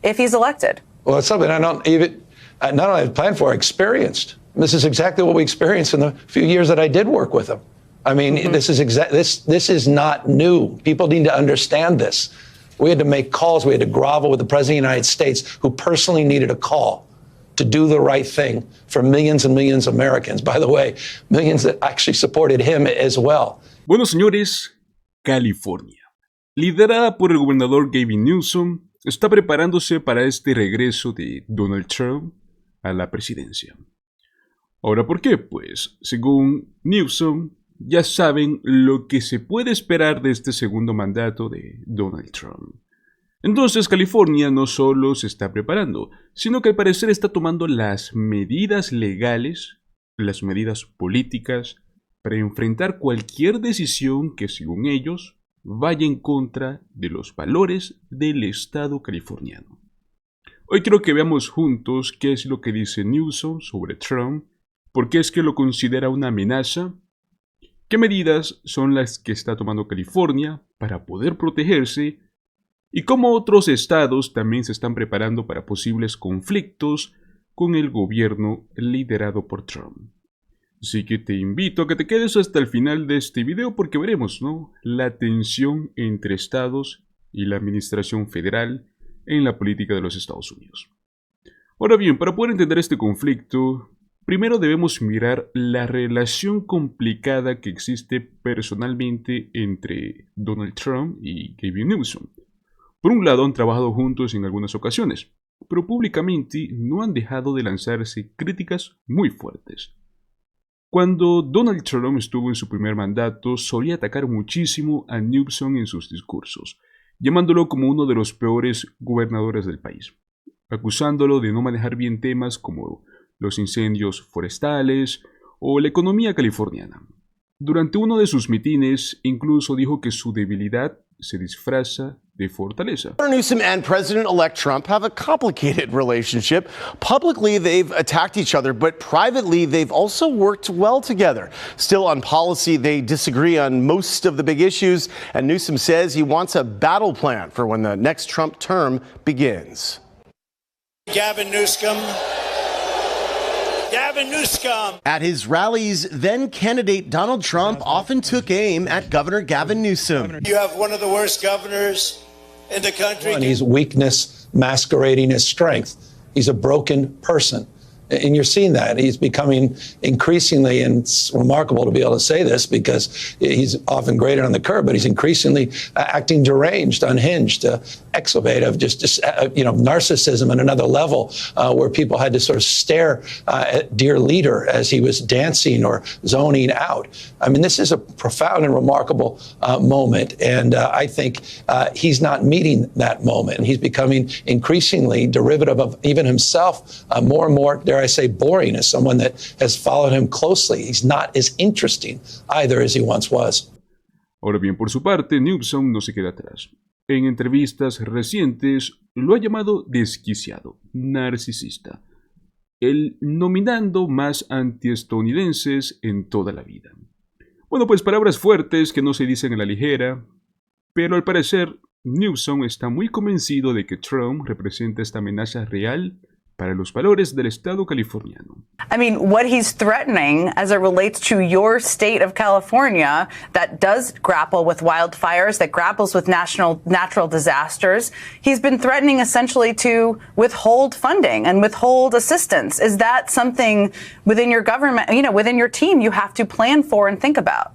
if he's elected? Well, it's something I don't even, not only have planned for, experienced. This is exactly what we experienced in the few years that I did work with him. I mean, this is not new. People need to understand this. We had to make calls. We had to grovel with the President of the United States, who personally needed a call to do the right thing for millions and millions of Americans. By the way, millions that actually supported him as well. Bueno, señores, California, liderada por el gobernador Gavin Newsom, está preparándose para este regreso de Donald Trump a la presidencia. Ahora, ¿por qué? Pues, según Newsom, ya saben lo que se puede esperar de este segundo mandato de Donald Trump. Entonces, California no solo se está preparando, sino que al parecer está tomando las medidas legales, las medidas políticas, para enfrentar cualquier decisión que, según ellos, vaya en contra de los valores del Estado californiano. Hoy quiero que veamos juntos qué es lo que dice Newsom sobre Trump, por qué es que lo considera una amenaza, qué medidas son las que está tomando California para poder protegerse y cómo otros estados también se están preparando para posibles conflictos con el gobierno liderado por Trump. Así que te invito a que te quedes hasta el final de este video porque veremos, ¿no?, la tensión entre estados y la administración federal en la política de los Estados Unidos. Ahora bien, para poder entender este conflicto, primero debemos mirar la relación complicada que existe personalmente entre Donald Trump y Gavin Newsom. Por un lado, han trabajado juntos en algunas ocasiones, pero públicamente no han dejado de lanzarse críticas muy fuertes. Cuando Donald Trump estuvo en su primer mandato, solía atacar muchísimo a Newsom en sus discursos, llamándolo como uno de los peores gobernadores del país, acusándolo de no manejar bien temas como los incendios forestales o la economía californiana. Durante uno de sus mitines, incluso dijo que su debilidad se disfraza de fortaleza. Newsom and President-elect Trump have a complicated relationship. Publicly, they've attacked each other, but privately, they've also worked well together. Still, on policy, they disagree on most of the big issues, and Newsom says he wants a battle plan for when the next Trump term begins. Gavin Newsom. At his rallies, then candidate Donald Trump often took aim at Governor Gavin Newsom. You have one of the worst governors in the country. And he's weakness masquerading as strength. He's a broken person. And you're seeing that. He's becoming increasingly, and it's remarkable to be able to say this because he's often graded on the curve, but he's increasingly acting deranged, unhinged, exuberant, just narcissism at another level, where people had to sort of stare at dear leader as he was dancing or zoning out. I mean, this is a profound and remarkable moment, and I think he's not meeting that moment, and he's becoming increasingly derivative of even himself, more and more, dare I say, boring as someone that has followed him closely. He's not as interesting either as he once was. Ahora bien, por su parte, Newsom no se queda atrás. En entrevistas recientes lo ha llamado desquiciado, narcisista, el nominando más antiestadounidenses en toda la vida. Bueno, pues palabras fuertes que no se dicen a la ligera, pero al parecer Newsom está muy convencido de que Trump representa esta amenaza real para los valores del Estado californiano. I mean, what he's threatening as it relates to your state of California that does grapple with wildfires, that grapples with natural disasters, he's been threatening essentially to withhold funding and withhold assistance. Is that something within your government, within your team, you have to plan for and think about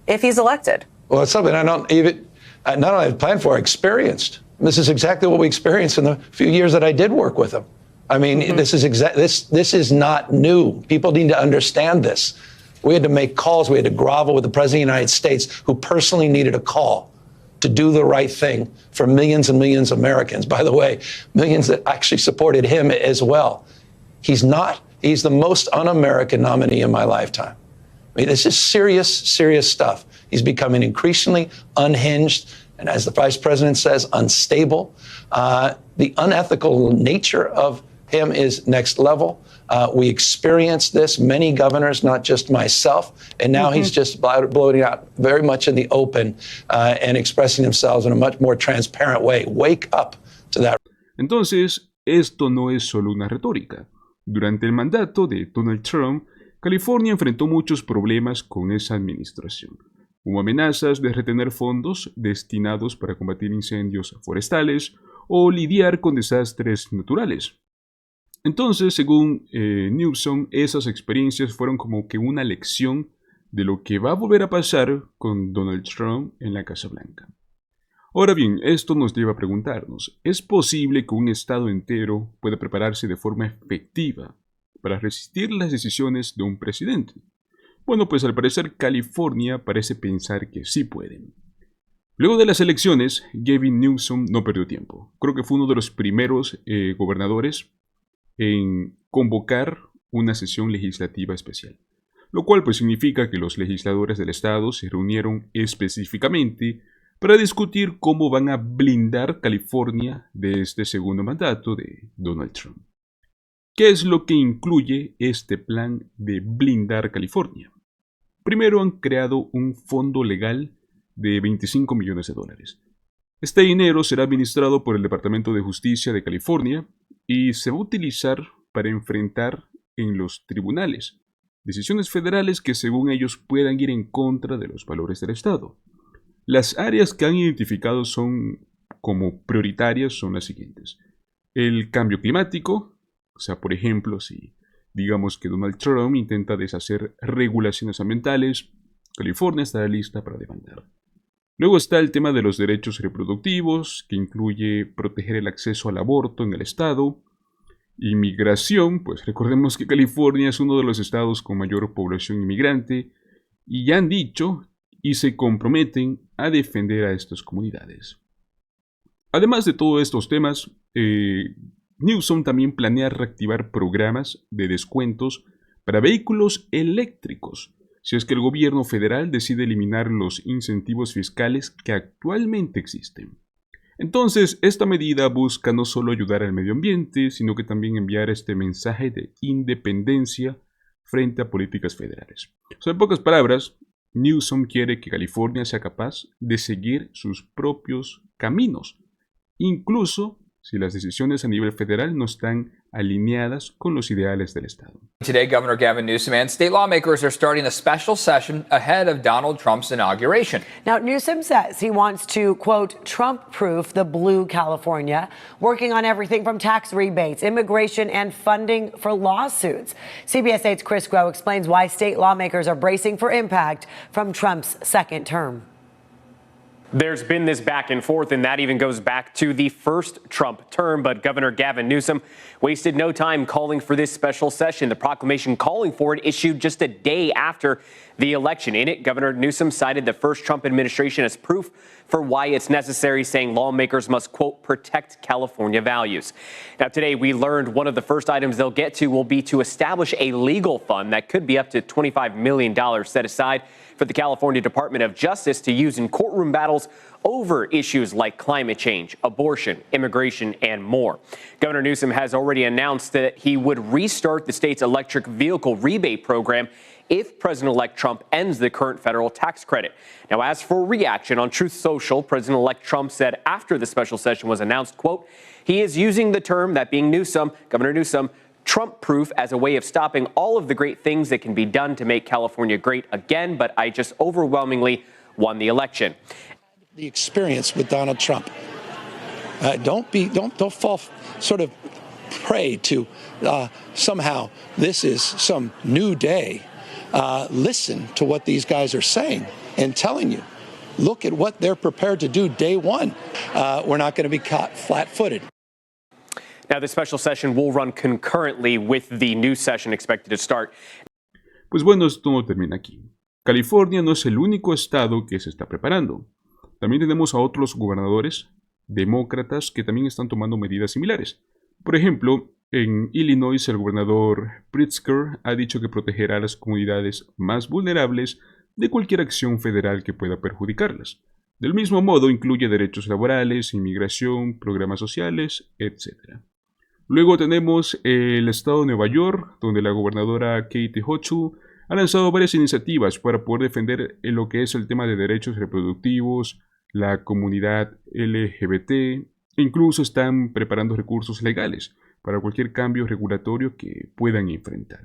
if he's elected? Well, it's something I don't even, not only have planned for, experienced. This is exactly what we experienced in the few years that I did work with him. I mean, this is not new. People need to understand this. We had to make calls. We had to grovel with the President of the United States, who personally needed a call to do the right thing for millions and millions of Americans. By the way, millions that actually supported him as well. He's the most un-American nominee in my lifetime. I mean, this is serious, serious stuff. He's becoming increasingly unhinged, and as the Vice President says, unstable. The unethical nature of him is next level. We experienced this, many governors, not just myself, and now he's just bloating out very much in the open and expressing himself in a much more transparent way. Wake up to that. Entonces, esto no es solo una retórica. Durante el mandato de Donald Trump, California enfrentó muchos problemas con esa administración. Hubo amenazas de retener fondos destinados para combatir incendios forestales o lidiar con desastres naturales. Entonces, según Newsom, esas experiencias fueron como que una lección de lo que va a volver a pasar con Donald Trump en la Casa Blanca. Ahora bien, esto nos lleva a preguntarnos, ¿es posible que un estado entero pueda prepararse de forma efectiva para resistir las decisiones de un presidente? Bueno, pues al parecer California parece pensar que sí pueden. Luego de las elecciones, Gavin Newsom no perdió tiempo. Creo que fue uno de los primeros gobernadores en convocar una sesión legislativa especial, lo cual pues significa que los legisladores del estado se reunieron específicamente para discutir cómo van a blindar California de este segundo mandato de Donald Trump. ¿Qué es lo que incluye este plan de blindar California? Primero han creado un fondo legal de $25 millones. Este dinero será administrado por el Departamento de Justicia de California y se va a utilizar para enfrentar en los tribunales decisiones federales que según ellos puedan ir en contra de los valores del Estado. Las áreas que han identificado son como prioritarias son las siguientes. El cambio climático, o sea, por ejemplo, si digamos que Donald Trump intenta deshacer regulaciones ambientales, California estará lista para demandar. Luego está el tema de los derechos reproductivos, que incluye proteger el acceso al aborto en el estado. Inmigración, pues recordemos que California es uno de los estados con mayor población inmigrante, y ya han dicho y se comprometen a defender a estas comunidades. Además de todos estos temas, Newsom también planea reactivar programas de descuentos para vehículos eléctricos, si es que el gobierno federal decide eliminar los incentivos fiscales que actualmente existen. Entonces, esta medida busca no solo ayudar al medio ambiente, sino que también enviar este mensaje de independencia frente a políticas federales. O sea, en pocas palabras, Newsom quiere que California sea capaz de seguir sus propios caminos, incluso si las decisiones a nivel federal no están alineadas con los ideales del Estado. Today, Governor Gavin Newsom and state lawmakers are starting a special session ahead of Donald Trump's inauguration. Now, Newsom says he wants to, quote, Trump-proof the blue California, working on everything from tax rebates, immigration, and funding for lawsuits. CBS 8's Chris Grow explains why state lawmakers are bracing for impact from Trump's second term. There's been this back and forth, and that even goes back to the first Trump term. But Governor Gavin Newsom wasted no time calling for this special session. The proclamation calling for it issued just a day after the election. In it, Governor Newsom cited the first Trump administration as proof for why it's necessary, saying lawmakers must, quote, protect California values. Now, today we learned one of the first items they'll get to will be to establish a legal fund that could be up to $25 million set aside for the California Department of Justice to use in courtroom battles over issues like climate change, abortion, immigration, and more. Governor Newsom has already announced that he would restart the state's electric vehicle rebate program if President-elect Trump ends the current federal tax credit. Now, as for reaction on Truth Social, President-elect Trump said after the special session was announced, quote, he is using the term, that being Newsom, Governor Newsom, Trump-proof as a way of stopping all of the great things that can be done to make California great again, but I just overwhelmingly won the election. The experience with Donald Trump. Don't fall sort of prey to somehow this is some new day. Listen to what these guys are saying and telling you. Look at what they're prepared to do day one. We're not going to be caught flat-footed. Now, the special session will run concurrently with the new session expected to start. Pues bueno, esto no termina aquí. California no es el único estado que se está preparando. También tenemos a otros gobernadores demócratas que también están tomando medidas similares. Por ejemplo, en Illinois el gobernador Pritzker ha dicho que protegerá a las comunidades más vulnerables de cualquier acción federal que pueda perjudicarlas. Del mismo modo, incluye derechos laborales, inmigración, programas sociales, etc. Luego tenemos el estado de Nueva York, donde la gobernadora Katie Hochul ha lanzado varias iniciativas para poder defender lo que es el tema de derechos reproductivos, la comunidad LGBT e incluso están preparando recursos legales para cualquier cambio regulatorio que puedan enfrentar.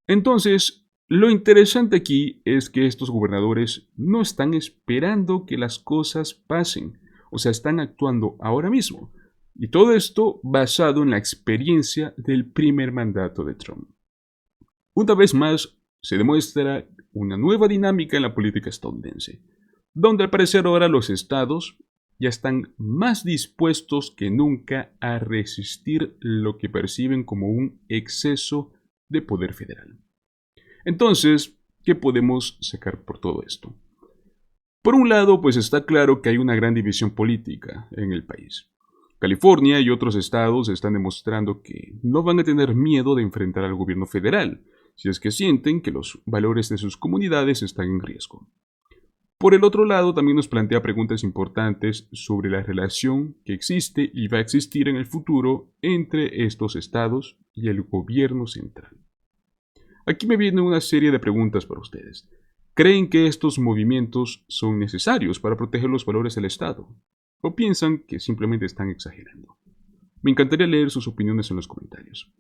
Entonces, lo interesante aquí es que estos gobernadores no están esperando que las cosas pasen, o sea, están actuando ahora mismo. Y todo esto basado en la experiencia del primer mandato de Trump. Una vez más, se demuestra una nueva dinámica en la política estadounidense, donde al parecer ahora los estados ya están más dispuestos que nunca a resistir lo que perciben como un exceso de poder federal. Entonces, ¿qué podemos sacar por todo esto? Por un lado, pues está claro que hay una gran división política en el país. California y otros estados están demostrando que no van a tener miedo de enfrentar al gobierno federal, si es que sienten que los valores de sus comunidades están en riesgo. Por el otro lado, también nos plantea preguntas importantes sobre la relación que existe y va a existir en el futuro entre estos estados y el gobierno central. Aquí me viene una serie de preguntas para ustedes. ¿Creen que estos movimientos son necesarios para proteger los valores del Estado? ¿O piensan que simplemente están exagerando? Me encantaría leer sus opiniones en los comentarios.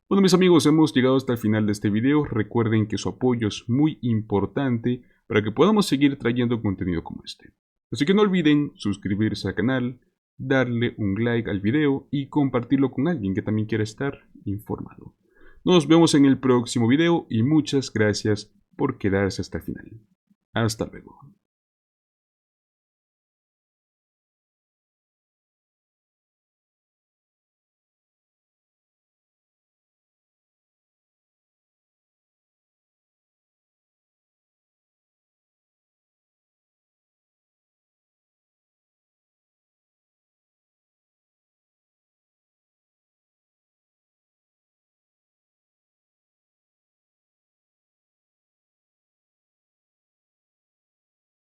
Bueno, mis amigos, hemos llegado hasta el final de este video. Recuerden que su apoyo es muy importante para que podamos seguir trayendo contenido como este. Así que no olviden suscribirse al canal, darle un like al video y compartirlo con alguien que también quiera estar informado. Nos vemos en el próximo video y muchas gracias por quedarse hasta el final. Hasta luego.